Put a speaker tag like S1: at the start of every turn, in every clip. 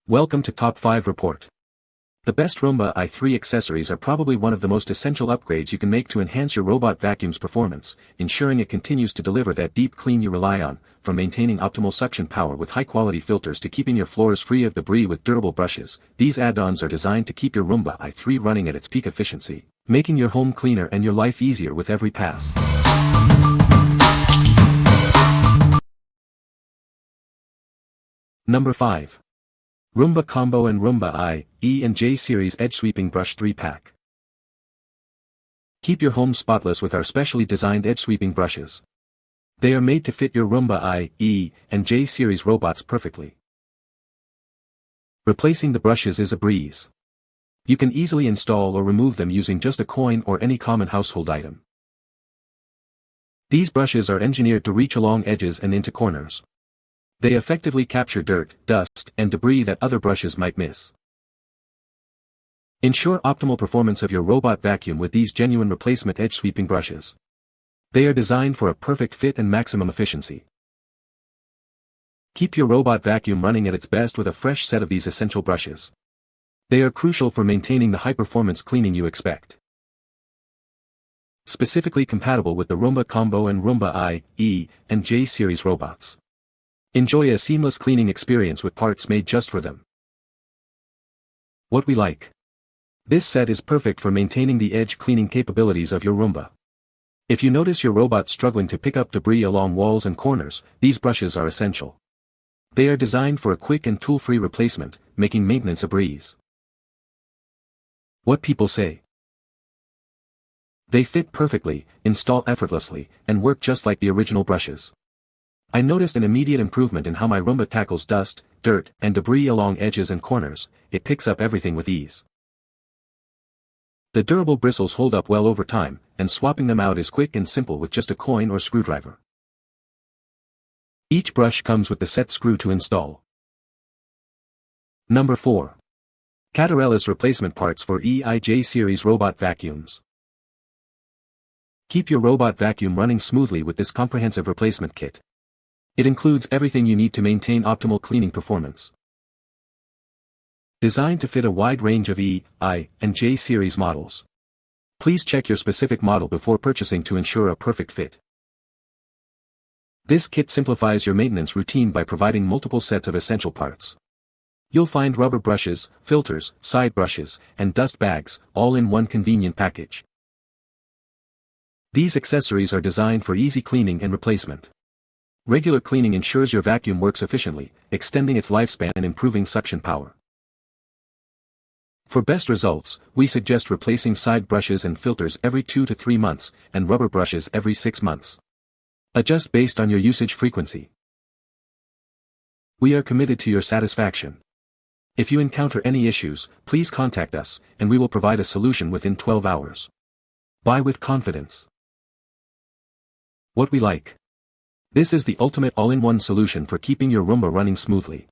S1: Welcome to Top 5 Report. The best Roomba i3 accessories are probably one of the most essential upgrades you can make to enhance your robot vacuum's performance, ensuring it continues to deliver that deep clean you rely on, from maintaining optimal suction power with high-quality filters to keeping your floors free of debris with durable brushes. These add-ons are designed to keep your Roomba i3 running at its peak efficiency, making your home cleaner and your life easier with every pass. Number 5. Roomba Combo and Roomba I, and J Series Edge Sweeping Brush 3-Pack. Keep your home spotless with our specially designed edge sweeping brushes. They are made to fit your Roomba I, and J Series robots perfectly. Replacing the brushes is a breeze. You can easily install or remove them using just a coin or any common household item. These brushes are engineered to reach along edges and into corners. They effectively capture dirt, dust, and debris that other brushes might miss. Ensure optimal performance of your robot vacuum with these genuine replacement edge sweeping brushes. They are designed for a perfect fit and maximum efficiency. Keep your robot vacuum running at its best with a fresh set of these essential brushes. They are crucial for maintaining the high-performance cleaning you expect. Specifically compatible with the Roomba Combo and Roomba I, and J Series robots. Enjoy a seamless cleaning experience with parts made just for them. What we like. This set is perfect for maintaining the edge cleaning capabilities of your Roomba. If you notice your robot struggling to pick up debris along walls and corners, these brushes are essential. They are designed for a quick and tool-free replacement, making maintenance a breeze. What people say. They fit perfectly, install effortlessly, and work just like the original brushes. I noticed an immediate improvement in how my Roomba tackles dust, dirt, and debris along edges and corners. It picks up everything with ease. The durable bristles hold up well over time, and swapping them out is quick and simple with just a coin or screwdriver. Each brush comes with the set screw to install. Number 4. Katerelis replacement parts for J Series robot vacuums. Keep your robot vacuum running smoothly with this comprehensive replacement kit. It includes everything you need to maintain optimal cleaning performance. Designed to fit a wide range of and J Series models. Please check your specific model before purchasing to ensure a perfect fit. This kit simplifies your maintenance routine by providing multiple sets of essential parts. You'll find rubber brushes, filters, side brushes, and dust bags, all in one convenient package. These accessories are designed for easy cleaning and replacement. Regular cleaning ensures your vacuum works efficiently, extending its lifespan and improving suction power. For best results, we suggest replacing side brushes and filters every 2 to 3 months, and rubber brushes every 6 months. Adjust based on your usage frequency. We are committed to your satisfaction. If you encounter any issues, please contact us, and we will provide a solution within 12 hours. Buy with confidence. What we like. This is the ultimate all-in-one solution for keeping your Roomba running smoothly.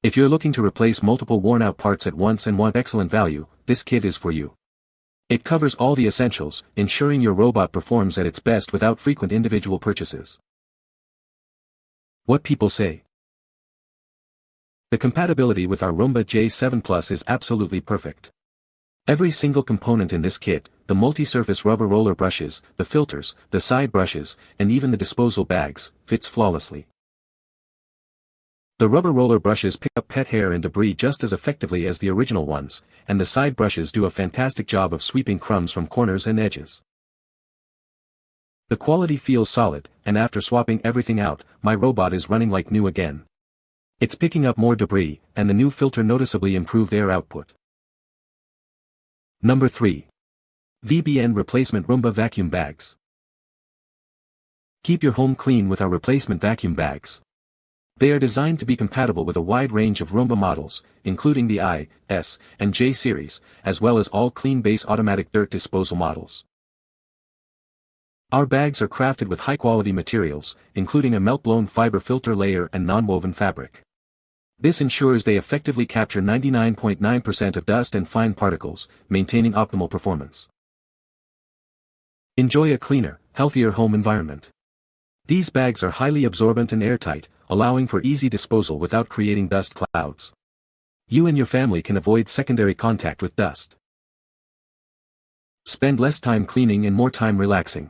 S1: If you're looking to replace multiple worn-out parts at once and want excellent value, this kit is for you. It covers all the essentials, ensuring your robot performs at its best without frequent individual purchases. What people say. The compatibility with our Roomba J7 Plus is absolutely perfect. Every single component in this kit, the multi-surface rubber roller brushes, the filters, the side brushes, and even the disposal bags, fits flawlessly. The rubber roller brushes pick up pet hair and debris just as effectively as the original ones, and the side brushes do a fantastic job of sweeping crumbs from corners and edges. The quality feels solid, and after swapping everything out, my robot is running like new again. It's picking up more debris, and the new filter noticeably improved air output. Number 3. VBN Replacement Roomba Vacuum Bags. Keep your home clean with our replacement vacuum bags. They are designed to be compatible with a wide range of Roomba models, including the I, S, and J series, as well as all clean base automatic dirt disposal models. Our bags are crafted with high-quality materials, including a melt-blown fiber filter layer and non-woven fabric. This ensures they effectively capture 99.9% of dust and fine particles, maintaining optimal performance. Enjoy a cleaner, healthier home environment. These bags are highly absorbent and airtight, allowing for easy disposal without creating dust clouds. You and your family can avoid secondary contact with dust. Spend less time cleaning and more time relaxing.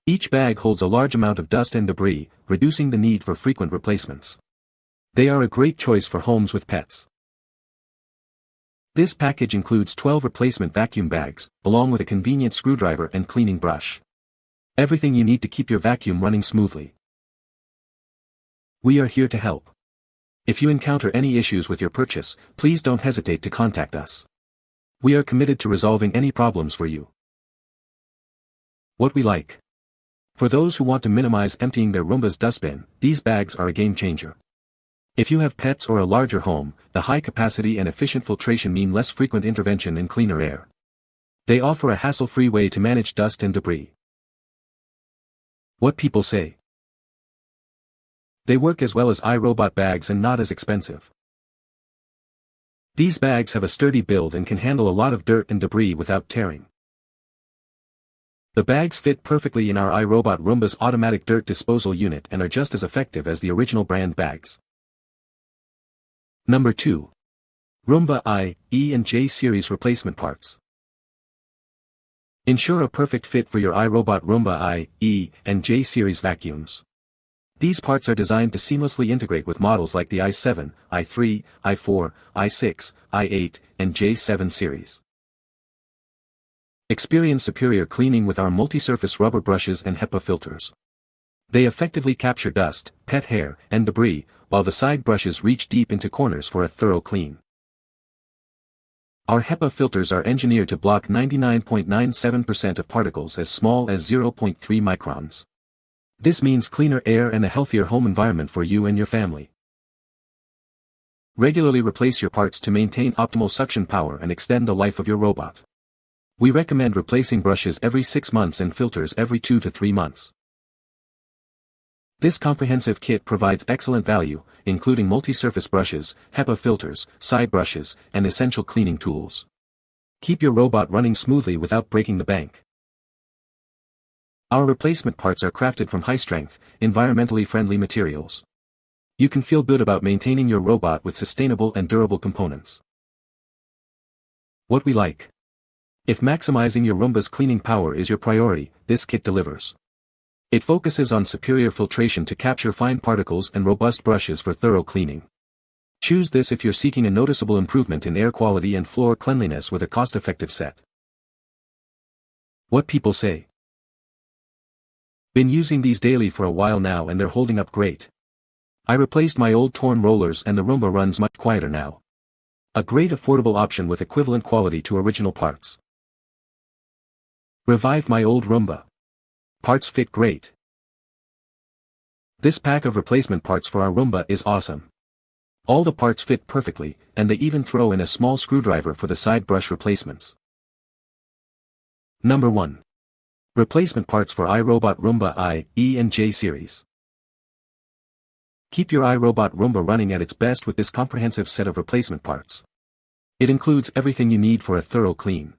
S1: Each bag holds a large amount of dust and debris, reducing the need for frequent replacements. They are a great choice for homes with pets. This package includes 12 replacement vacuum bags, along with a convenient screwdriver and cleaning brush. Everything you need to keep your vacuum running smoothly. We are here to help. If you encounter any issues with your purchase, please don't hesitate to contact us. We are committed to resolving any problems for you. What we like. For those who want to minimize emptying their Roomba's dustbin, these bags are a game changer. If you have pets or a larger home, the high capacity and efficient filtration mean less frequent intervention and cleaner air. They offer a hassle-free way to manage dust and debris. What people say. They work as well as iRobot bags and not as expensive. These bags have a sturdy build and can handle a lot of dirt and debris without tearing. The bags fit perfectly in our iRobot Roomba's automatic dirt disposal unit and are just as effective as the original brand bags. Number 2. Roomba I, E and J series replacement parts. Ensure a perfect fit for your iRobot Roomba I, E, and J series vacuums. These parts are designed to seamlessly integrate with models like the i7, i3, i4, i6, i8, and J7 series. Experience superior cleaning with our multi-surface rubber brushes and HEPA filters. They effectively capture dust, pet hair, and debris, while the side brushes reach deep into corners for a thorough clean. Our HEPA filters are engineered to block 99.97% of particles as small as 0.3 microns. This means cleaner air and a healthier home environment for you and your family. Regularly replace your parts to maintain optimal suction power and extend the life of your robot. We recommend replacing brushes every 6 months and filters every 2 to 3 months. This comprehensive kit provides excellent value, including multi-surface brushes, HEPA filters, side brushes, and essential cleaning tools. Keep your robot running smoothly without breaking the bank. Our replacement parts are crafted from high-strength, environmentally friendly materials. You can feel good about maintaining your robot with sustainable and durable components. What we like. If maximizing your Roomba's cleaning power is your priority, this kit delivers. It focuses on superior filtration to capture fine particles and robust brushes for thorough cleaning. Choose this if you're seeking a noticeable improvement in air quality and floor cleanliness with a cost-effective set. What people say. Been using these daily for a while now and they're holding up great. I replaced my old torn rollers and the Roomba runs much quieter now. A great affordable option with equivalent quality to original parts. Revived my old Roomba. Parts fit great. This pack of replacement parts for our Roomba is awesome. All the parts fit perfectly, and they even throw in a small screwdriver for the side brush replacements. Number 1. Replacement parts for iRobot Roomba I, E and J series. Keep your iRobot Roomba running at its best with this comprehensive set of replacement parts. It includes everything you need for a thorough clean.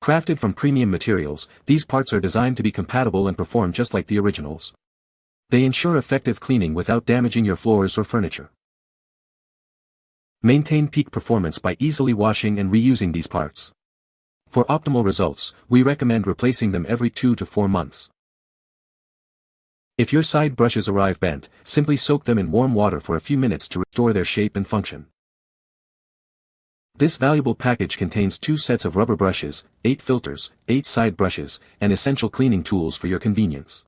S1: Crafted from premium materials, these parts are designed to be compatible and perform just like the originals. They ensure effective cleaning without damaging your floors or furniture. Maintain peak performance by easily washing and reusing these parts. For optimal results, we recommend replacing them every 2 to 4 months. If your side brushes arrive bent, simply soak them in warm water for a few minutes to restore their shape and function. This valuable package contains 2 sets of rubber brushes, 8 filters, 8 side brushes, and essential cleaning tools for your convenience.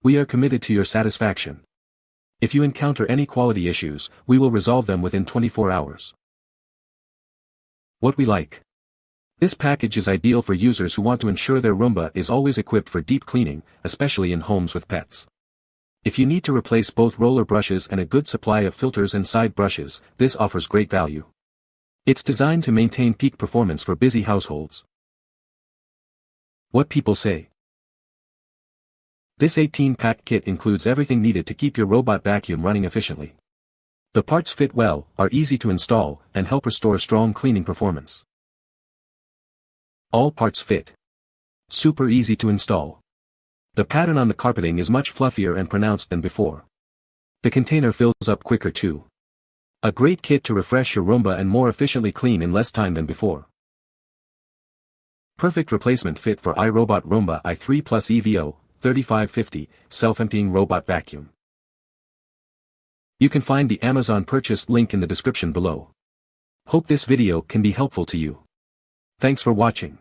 S1: We are committed to your satisfaction. If you encounter any quality issues, we will resolve them within 24 hours. What we like. This package is ideal for users who want to ensure their Roomba is always equipped for deep cleaning, especially in homes with pets. If you need to replace both roller brushes and a good supply of filters and side brushes, this offers great value. It's designed to maintain peak performance for busy households. What people say. This 18-pack kit includes everything needed to keep your robot vacuum running efficiently. The parts fit well, are easy to install, and help restore strong cleaning performance. All parts fit. Super easy to install. The pattern on the carpeting is much fluffier and pronounced than before. The container fills up quicker too. A great kit to refresh your Roomba and more efficiently clean in less time than before. Perfect replacement fit for iRobot Roomba i3 Plus EVO, 3550, self-emptying robot vacuum. You can find the Amazon purchase link in the description below. Hope this video can be helpful to you. Thanks for watching.